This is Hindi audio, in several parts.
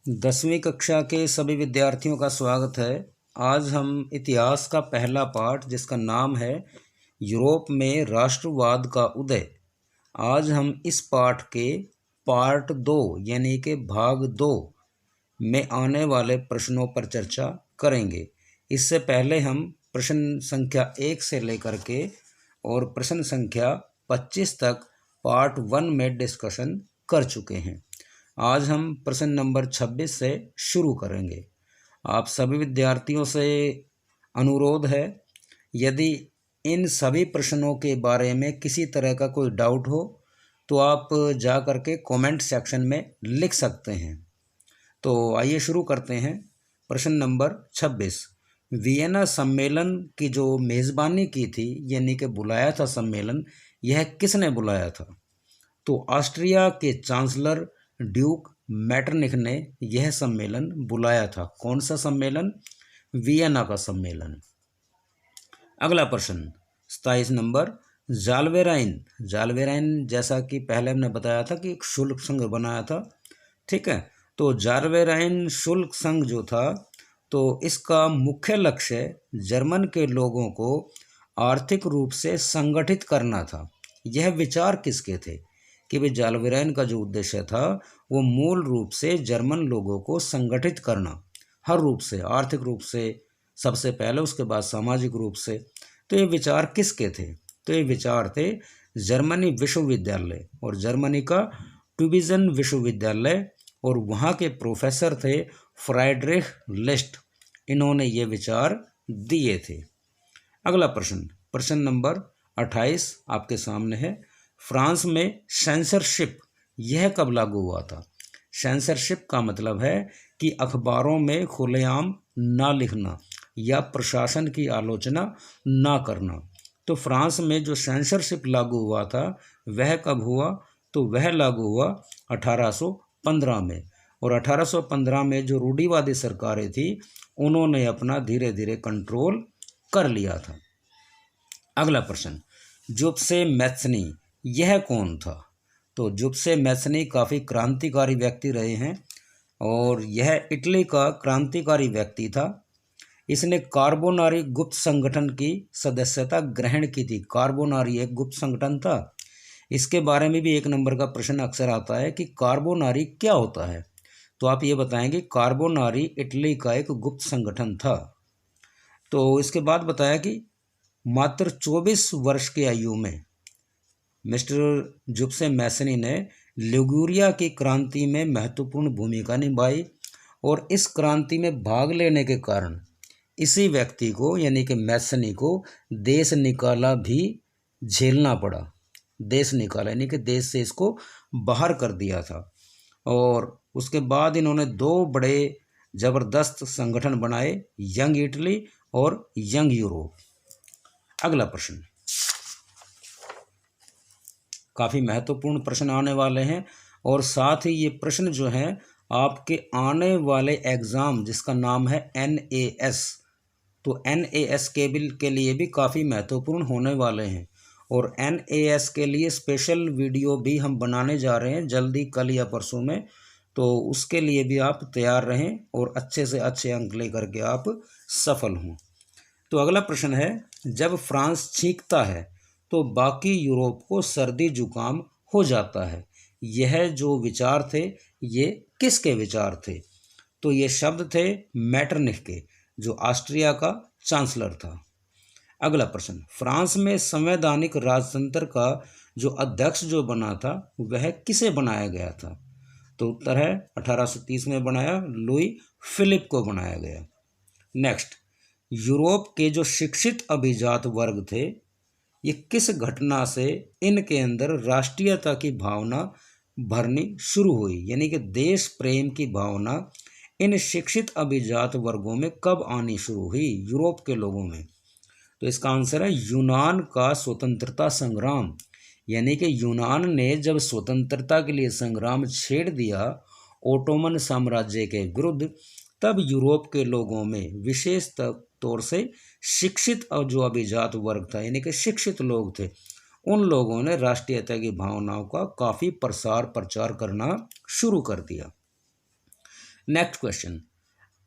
10वीं कक्षा के सभी विद्यार्थियों का स्वागत है। आज हम इतिहास का पहला पाठ जिसका नाम है यूरोप में राष्ट्रवाद का उदय। आज हम इस पाठ के पार्ट 2 यानी कि भाग 2 में आने वाले प्रश्नों पर चर्चा करेंगे। इससे पहले हम प्रश्न संख्या 1 से लेकर के और प्रश्न संख्या 25 तक पार्ट 1 में डिस्कशन कर चुके हैं। आज हम प्रश्न नंबर 26 से शुरू करेंगे। आप सभी विद्यार्थियों से अनुरोध है, यदि इन सभी प्रश्नों के बारे में किसी तरह का कोई डाउट हो तो आप जा कर के कमेंट सेक्शन में लिख सकते हैं। तो आइए शुरू करते हैं। प्रश्न नंबर 26, वियना सम्मेलन की जो मेज़बानी की थी यानी कि बुलाया था सम्मेलन, यह किसने बुलाया था? तो ऑस्ट्रिया के चांसलर ड्यूक मैटरनिख ने यह सम्मेलन बुलाया था। कौन सा सम्मेलन? वियना का सम्मेलन। अगला प्रश्न 27 नंबर, जालवेराइन जैसा कि पहले हमने बताया था कि एक शुल्क संघ बनाया था, ठीक है। तो जालवेराइन शुल्क संघ जो था, तो इसका मुख्य लक्ष्य जर्मन के लोगों को आर्थिक रूप से संगठित करना था। यह विचार किसके थे कि भाई जालवेराइन का जो उद्देश्य था वो मूल रूप से जर्मन लोगों को संगठित करना, हर रूप से, आर्थिक रूप से सबसे पहले, उसके बाद सामाजिक रूप से। तो ये विचार किसके थे? तो ये विचार थे जर्मनी विश्वविद्यालय और जर्मनी का ट्यूबिंजन विश्वविद्यालय, और वहाँ के प्रोफेसर थे फ्राइड्रिख लिस्ट। इन्होंने ये विचार दिए थे। अगला प्रश्न, प्रश्न नंबर 28 आपके सामने है। फ्रांस में सेंसरशिप यह कब लागू हुआ था? सेंसरशिप का मतलब है कि अखबारों में खुलेआम ना लिखना या प्रशासन की आलोचना ना करना। तो फ्रांस में जो सेंसरशिप लागू हुआ था वह कब हुआ? तो वह लागू हुआ 1815 में, और 1815 में जो रूढ़िवादी सरकारें थी उन्होंने अपना धीरे धीरे कंट्रोल कर लिया था। अगला प्रश्न, जुप्से मैथ्सनी यह कौन था? तो जुप्से मैथ्सनी काफ़ी क्रांतिकारी व्यक्ति रहे हैं और यह इटली का क्रांतिकारी व्यक्ति था। इसने कार्बोनारी गुप्त संगठन की सदस्यता ग्रहण की थी। कार्बोनारी एक गुप्त संगठन था। इसके बारे में भी 1 नंबर का प्रश्न अक्सर आता है कि कार्बोनारी क्या होता है। तो आप ये बताएंगे कार्बोनारी इटली का एक गुप्त संगठन था। तो इसके बाद बताया कि मात्र 24 वर्ष की आयु में मिस्टर जुप्से मैथ्सनी ने लिगुरिया की क्रांति में महत्वपूर्ण भूमिका निभाई, और इस क्रांति में भाग लेने के कारण इसी व्यक्ति को यानी कि मैथ्सनी को देश निकाला भी झेलना पड़ा। देश निकाला यानी कि देश से इसको बाहर कर दिया था। और उसके बाद इन्होंने 2 बड़े ज़बरदस्त संगठन बनाए, यंग इटली और यंग यूरोप। अगला प्रश्न, काफ़ी महत्वपूर्ण प्रश्न आने वाले हैं, और साथ ही ये प्रश्न जो हैं आपके आने वाले एग्ज़ाम जिसका नाम है NAS, तो NAS के लिए भी काफ़ी महत्वपूर्ण होने वाले हैं। और NAS के लिए स्पेशल वीडियो भी हम बनाने जा रहे हैं जल्दी, कल या परसों में। तो उसके लिए भी आप तैयार रहें और अच्छे से अच्छे अंक लेकर के आप सफल हों। तो अगला प्रश्न है, जब फ्रांस छींकता है तो बाकी यूरोप को सर्दी जुकाम हो जाता है। यह जो विचार थे ये किसके विचार थे? तो ये शब्द थे मैटरनिख के, जो ऑस्ट्रिया का चांसलर था। अगला प्रश्न, फ्रांस में संवैधानिक राजतंत्र का जो अध्यक्ष जो बना था वह किसे बनाया गया था? तो उत्तर है 1830 में बनाया, लुई फिलिप को बनाया गया। नेक्स्ट, यूरोप के जो शिक्षित अभिजात वर्ग थे ये किस घटना से इनके अंदर राष्ट्रीयता की भावना भरनी शुरू हुई, यानी कि देश प्रेम की भावना इन शिक्षित अभिजात वर्गों में कब आनी शुरू हुई यूरोप के लोगों में? तो इसका आंसर है यूनान का स्वतंत्रता संग्राम। यानी कि यूनान ने जब स्वतंत्रता के लिए संग्राम छेड़ दिया ओटोमन साम्राज्य के विरुद्ध, तब यूरोप के लोगों में विशेष तौर से शिक्षित और जो अभिजात वर्ग था यानी कि शिक्षित लोग थे, उन लोगों ने राष्ट्रीयता की भावनाओं का काफ़ी प्रसार प्रचार करना शुरू कर दिया। नेक्स्ट क्वेश्चन,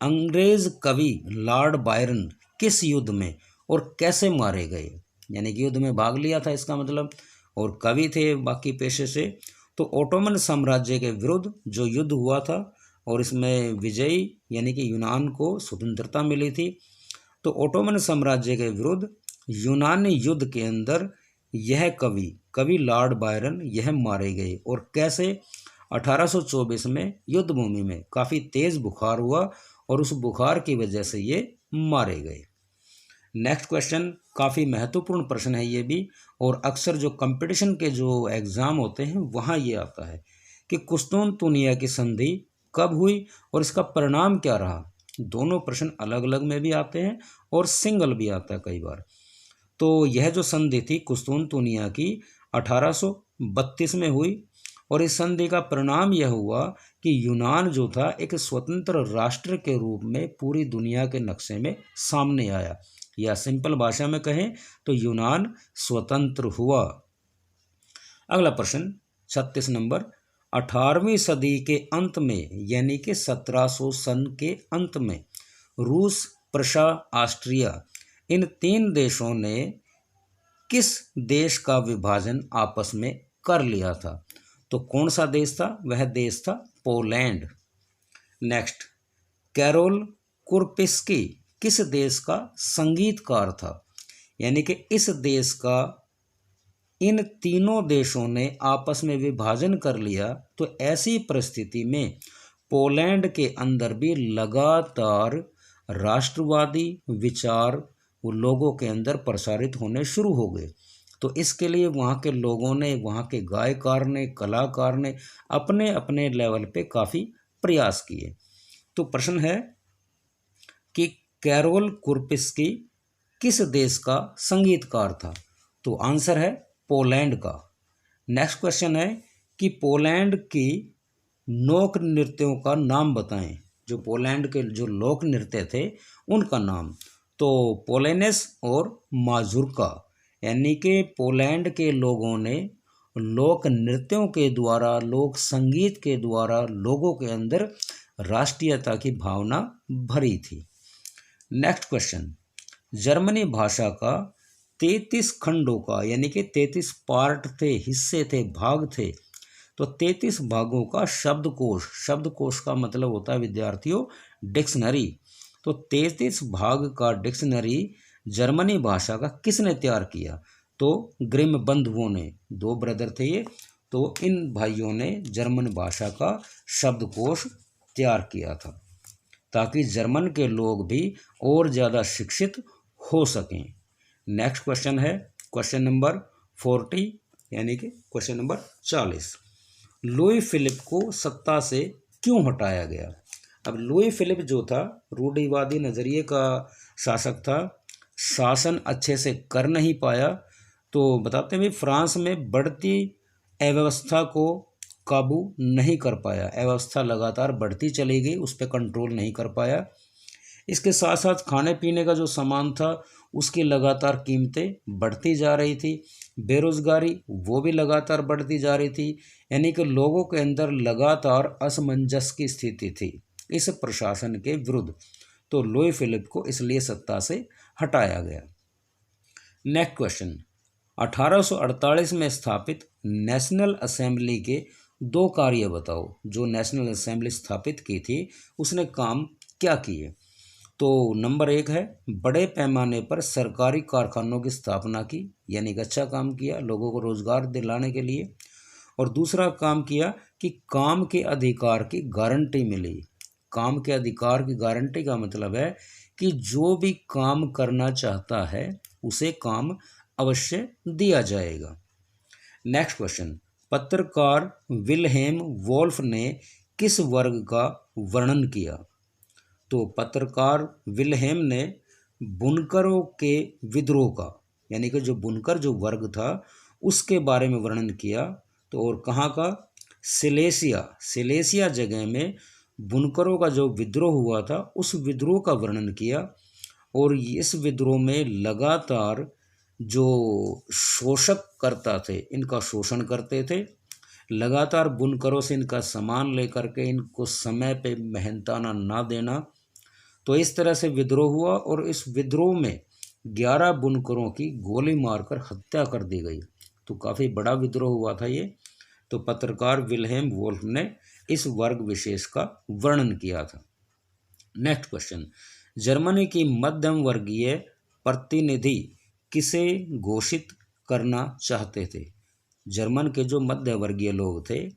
अंग्रेज कवि लॉर्ड बायरन किस युद्ध में और कैसे मारे गए? यानी कि युद्ध में भाग लिया था इसका मतलब, और कवि थे बाकी पेशे से। तो ओटोमन साम्राज्य के विरुद्ध जो युद्ध हुआ था और इसमें विजयी यानी कि यूनान को स्वतंत्रता मिली थी। तो ओटोमन साम्राज्य के विरुद्ध यूनानी युद्ध के अंदर यह कवि लॉर्ड बायरन यह मारे गए। और कैसे? 1824 में युद्ध भूमि में काफ़ी तेज़ बुखार हुआ और उस बुखार की वजह से ये मारे गए। नेक्स्ट क्वेश्चन काफ़ी महत्वपूर्ण प्रश्न है ये भी, और अक्सर जो कंपटीशन के जो एग्ज़ाम होते हैं वहाँ ये आता है कि कुस्तुनतुनिया की संधि कब हुई और इसका परिणाम क्या रहा। दोनों प्रश्न अलग अलग में भी आते हैं और सिंगल भी आता है कई बार। तो यह जो संधि थी कुस्तुनतुनिया की 1832 में हुई, और इस संधि का परिणाम यह हुआ कि यूनान जो था एक स्वतंत्र राष्ट्र के रूप में पूरी दुनिया के नक्शे में सामने आया, या सिंपल भाषा में कहें तो यूनान स्वतंत्र हुआ। अगला प्रश्न 36 नंबर, 18वीं सदी के अंत में यानी कि 1700 सन के अंत में रूस, प्रशा, ऑस्ट्रिया इन तीन देशों ने किस देश का विभाजन आपस में कर लिया था? तो कौन सा देश था? वह देश था पोलैंड। नेक्स्ट, कैरोल कुरपिस्की किस देश का संगीतकार था? यानी कि इस देश का इन तीनों देशों ने आपस में विभाजन कर लिया, तो ऐसी परिस्थिति में पोलैंड के अंदर भी लगातार राष्ट्रवादी विचार वो लोगों के अंदर प्रसारित होने शुरू हो गए। तो इसके लिए वहाँ के लोगों ने, वहाँ के गायकार ने, कलाकार ने अपने अपने लेवल पे काफ़ी प्रयास किए। तो प्रश्न है कि कैरोल कुरपिस्की किस देश का संगीतकार था? तो आंसर है पोलैंड का। नेक्स्ट क्वेश्चन है कि पोलैंड की लोक नृत्यों का नाम बताएं। जो पोलैंड के जो लोक नृत्य थे उनका नाम। तो पोलेनेस और माजुर्का, यानी कि पोलैंड के लोगों ने लोक नृत्यों के द्वारा, लोक संगीत के द्वारा लोगों के अंदर राष्ट्रीयता की भावना भरी थी। नेक्स्ट क्वेश्चन, जर्मनी भाषा का 33 खंडों का यानी कि 33 पार्ट थे, हिस्से थे, भाग थे। तो 33 भागों का शब्दकोश, शब्दकोश का मतलब होता है विद्यार्थियों डिक्शनरी। तो 33 भाग का डिक्शनरी जर्मनी भाषा का किसने तैयार किया? तो ग्रिम बंधुओं ने, दो ब्रदर थे ये, तो इन भाइयों ने जर्मन भाषा का शब्दकोश तैयार किया था, ताकि जर्मन के लोग भी और ज़्यादा शिक्षित हो सकें। नेक्स्ट क्वेश्चन है क्वेश्चन नंबर 40 यानी कि क्वेश्चन नंबर 40, लुई फिलिप को सत्ता से क्यों हटाया गया? अब लुई फिलिप जो था रूढ़िवादी नज़रिए का शासक था, शासन अच्छे से कर नहीं पाया। तो बताते हैं फ्रांस में बढ़ती अव्यवस्था को काबू नहीं कर पाया, अव्यवस्था लगातार बढ़ती चली गई, उस पर कंट्रोल नहीं कर पाया। इसके साथ साथ खाने पीने का जो सामान था उसकी लगातार कीमतें बढ़ती जा रही थी, बेरोजगारी वो भी लगातार बढ़ती जा रही थी, यानी कि लोगों के अंदर लगातार असमंजस की स्थिति थी इस प्रशासन के विरुद्ध। तो लुई फिलिप को इसलिए सत्ता से हटाया गया। नेक्स्ट क्वेश्चन, 1848 में स्थापित नेशनल असेंबली के दो कार्य बताओ। जो नेशनल असेंबली स्थापित की थी उसने काम क्या किए? तो नंबर 1 है बड़े पैमाने पर सरकारी कारखानों की स्थापना की, यानी कि अच्छा काम किया लोगों को रोजगार दिलाने के लिए। और दूसरा काम किया कि काम के अधिकार की गारंटी मिली। काम के अधिकार की गारंटी का मतलब है कि जो भी काम करना चाहता है उसे काम अवश्य दिया जाएगा। नेक्स्ट क्वेश्चन, पत्रकार विल्हेम वोल्फ ने किस वर्ग का वर्णन किया? तो पत्रकार विल्हेम ने बुनकरों के विद्रोह का, यानी कि जो बुनकर जो वर्ग था उसके बारे में वर्णन किया। तो और कहाँ का? सिलेसिया जगह में बुनकरों का जो विद्रोह हुआ था उस विद्रोह का वर्णन किया। और इस विद्रोह में लगातार जो शोषक करता थे इनका शोषण करते थे, लगातार बुनकरों से इनका सामान लेकर के इनको समय पे मेहनताना ना देना। तो इस तरह से विद्रोह हुआ और इस विद्रोह में 11 बुनकरों की गोली मारकर हत्या कर दी गई। तो काफ़ी बड़ा विद्रोह हुआ था ये। तो पत्रकार विल्हेम वोल्फ ने इस वर्ग विशेष का वर्णन किया था। नेक्स्ट क्वेश्चन, जर्मनी की मध्यम वर्गीय प्रतिनिधि किसे घोषित करना चाहते थे? जर्मन के जो मध्य वर्गीय लोग थे,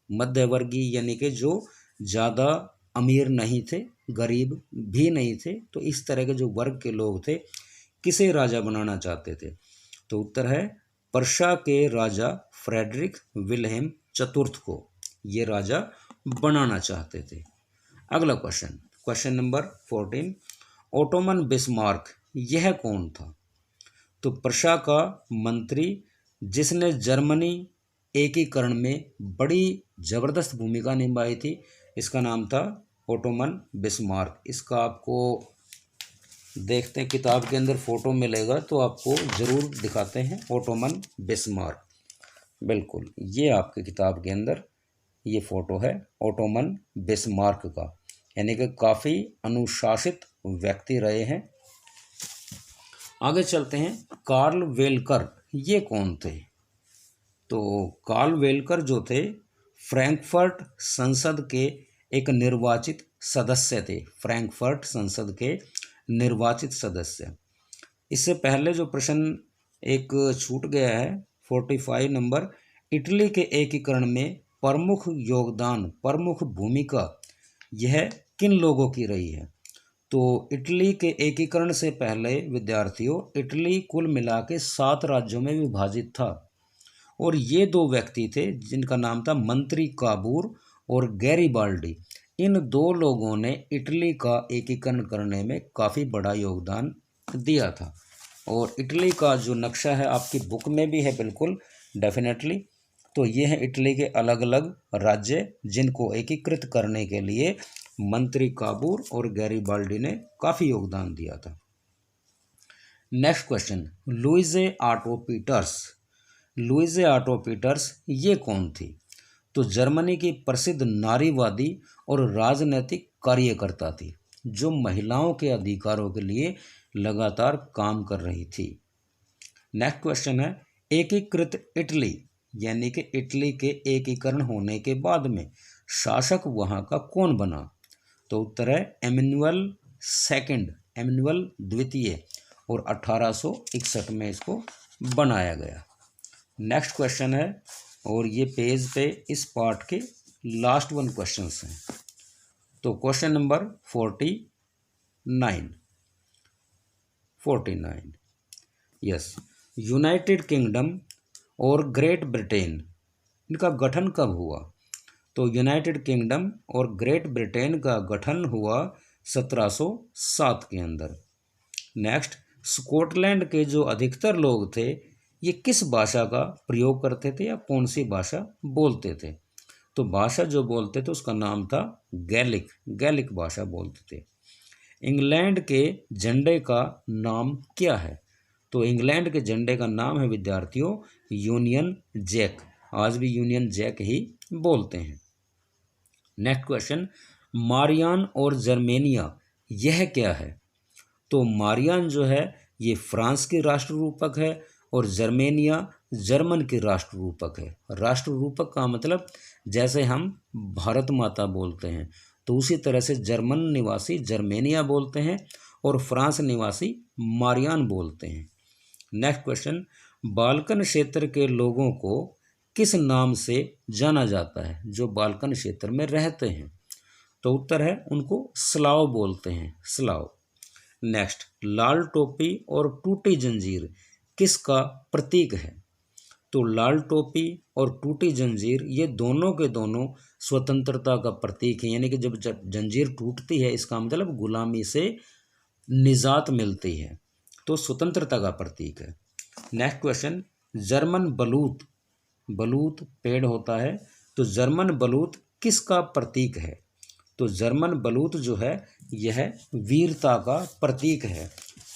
मध्य वर्गीय यानी कि जो ज़्यादा अमीर नहीं थे, गरीब भी नहीं थे, तो इस तरह के जो वर्ग के लोग थे, किसे राजा बनाना चाहते थे? तो उत्तर है पर्शिया के राजा फ्रेडरिक विल्हेम चतुर्थ को ये राजा बनाना चाहते थे। अगला question, question number 14, Ottoman Bismarck यह कौन था? तो पर्शिया का मंत्री जिसने जर्मनी एकीकरण में बड़ी जबरदस्त भूमिका निभाई थी, इसका नाम था ओटोमन बिस्मार्क। इसका आपको देखते हैं किताब के अंदर फोटो मिलेगा तो आपको ज़रूर दिखाते हैं ओटोमन बिस्मार्क। बिल्कुल ये आपकी किताब के अंदर ये फोटो है ओटोमन बिस्मार्क का, यानी कि काफ़ी अनुशासित व्यक्ति रहे हैं। आगे चलते हैं, कार्ल वेलकर ये कौन थे? तो कार्ल वेलकर जो थे फ्रैंकफर्ट संसद के एक निर्वाचित सदस्य थे। फ्रैंकफर्ट संसद के निर्वाचित सदस्य। इससे पहले जो प्रश्न एक छूट गया है 45 नंबर, इटली के एकीकरण में प्रमुख योगदान, प्रमुख भूमिका यह किन लोगों की रही है? तो इटली के एकीकरण से पहले विद्यार्थियों, इटली कुल मिला के 7 राज्यों में विभाजित था और ये 2 व्यक्ति थे जिनका नाम था मंत्री काबूर और गैरीबाल्डी। इन 2 लोगों ने इटली का एकीकरण करने में काफ़ी बड़ा योगदान दिया था। और इटली का जो नक्शा है आपकी बुक में भी है, बिल्कुल डेफिनेटली। तो ये है इटली के अलग अलग राज्य जिनको एकीकृत करने के लिए मंत्री काबूर और गैरीबाल्डी ने काफ़ी योगदान दिया था। Next question, Luise Otto Peters. Luise Otto Peters ये कौन थी? तो जर्मनी की प्रसिद्ध नारीवादी और राजनैतिक कार्यकर्ता थी जो महिलाओं के अधिकारों के लिए लगातार काम कर रही थी। नेक्स्ट क्वेश्चन है, एकीकृत इटली यानी कि इटली के एकीकरण होने के बाद में शासक वहाँ का कौन बना? तो उत्तर है एमैनुअल सेकंड, एमैनुअल द्वितीय, और 1861 में इसको बनाया गया। नेक्स्ट क्वेश्चन है, और ये पेज पे इस पार्ट के लास्ट 1 क्वेश्चंस हैं। तो question number 49, yes, United kingdom और ग्रेट ब्रिटेन इनका गठन कब हुआ? तो यूनाइटेड किंगडम और ग्रेट ब्रिटेन का गठन हुआ 1707 के अंदर। नेक्स्ट, स्कॉटलैंड के जो अधिकतर लोग थे ये किस भाषा का प्रयोग करते थे या कौन सी भाषा बोलते थे? तो भाषा जो बोलते थे उसका नाम था गैलिक, गैलिक भाषा बोलते थे। इंग्लैंड के झंडे का नाम क्या है? तो इंग्लैंड के झंडे का नाम है विद्यार्थियों यूनियन जैक। आज भी यूनियन जैक ही बोलते हैं। नेक्स्ट क्वेश्चन, मारियान और जर्मेनिया यह क्या है? तो मारियान जो है ये फ्रांस की राष्ट्र रूपक है और जर्मेनिया जर्मन की राष्ट्र रूपक है। राष्ट्र रूपक का मतलब जैसे हम भारत माता बोलते हैं तो उसी तरह से जर्मन निवासी जर्मेनिया बोलते हैं और फ्रांस निवासी मारियान बोलते हैं। नेक्स्ट क्वेश्चन, बाल्कन क्षेत्र के लोगों को किस नाम से जाना जाता है जो बाल्कन क्षेत्र में रहते हैं? तो उत्तर है उनको स्लाव बोलते हैं, स्लाव। नेक्स्ट, लाल टोपी और टूटी जंजीर किसका प्रतीक है? तो लाल टोपी और टूटी जंजीर ये दोनों के दोनों स्वतंत्रता का प्रतीक है, यानी कि जब जंजीर टूटती है इसका मतलब गुलामी से निजात मिलती है, तो स्वतंत्रता का प्रतीक है। नेक्स्ट क्वेश्चन, जर्मन बलूत, बलूत पेड़ होता है, तो जर्मन बलूत किसका प्रतीक है? तो जर्मन बलूत जो है यह वीरता का प्रतीक है।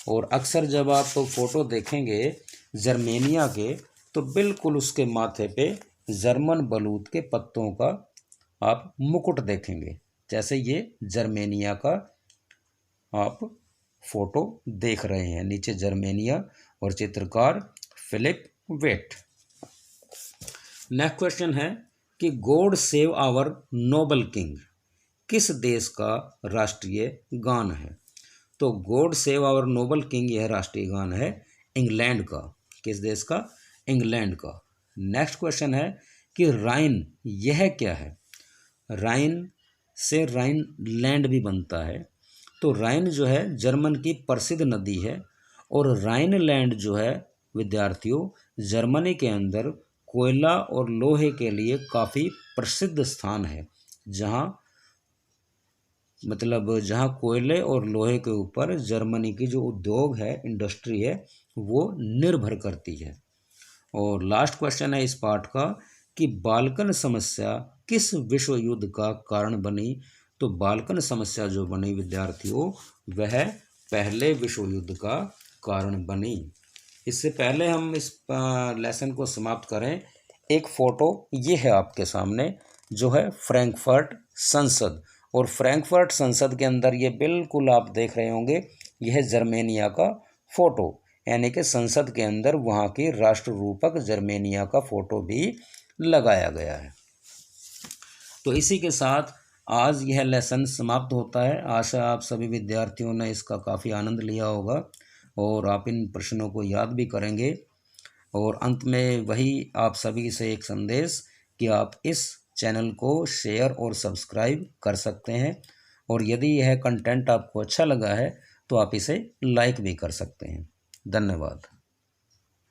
और अक्सर जब आप फोटो देखेंगे जर्मेनिया के तो बिल्कुल उसके माथे पे जर्मन बलूत के पत्तों का आप मुकुट देखेंगे। जैसे ये जर्मेनिया का आप फोटो देख रहे हैं, नीचे जर्मेनिया और चित्रकार फिलिप वेट। नेक्स्ट क्वेश्चन है कि God save our noble king किस देश का राष्ट्रीय गान है? तो God save our noble king यह राष्ट्रीय गान है इंग्लैंड का। किस देश का? इंग्लैंड का। नेक्स्ट क्वेश्चन है कि राइन यह क्या है? राइन से राइन लैंड भी बनता है। तो राइन जो है जर्मन की प्रसिद्ध नदी है और राइन लैंड जो है विद्यार्थियों जर्मनी के अंदर कोयला और लोहे के लिए काफ़ी प्रसिद्ध स्थान है, जहाँ जहाँ कोयले और लोहे के ऊपर जर्मनी की जो उद्योग है, इंडस्ट्री है, वो निर्भर करती है। और लास्ट क्वेश्चन है इस पार्ट का कि बाल्कन समस्या किस विश्व युद्ध का कारण बनी? तो बाल्कन समस्या जो बनी विद्यार्थियों वह पहले विश्व युद्ध का कारण बनी। इससे पहले हम इस लेसन को समाप्त करें, एक फ़ोटो ये है आपके सामने जो है फ्रैंकफर्ट संसद, और फ्रैंकफर्ट संसद के अंदर ये बिल्कुल आप देख रहे होंगे यह जर्मेनिया का फ़ोटो, यानी कि संसद के अंदर वहाँ की राष्ट्र रूपक जर्मेनिया का फ़ोटो भी लगाया गया है। तो इसी के साथ आज यह लेसन समाप्त होता है। आशा आप सभी विद्यार्थियों ने इसका काफ़ी आनंद लिया होगा और आप इन प्रश्नों को याद भी करेंगे। और अंत में वही आप सभी से एक संदेश कि आप इस चैनल को शेयर और सब्सक्राइब कर सकते हैं, और यदि यह कंटेंट आपको अच्छा लगा है तो आप इसे लाइक भी कर सकते हैं। धन्यवाद।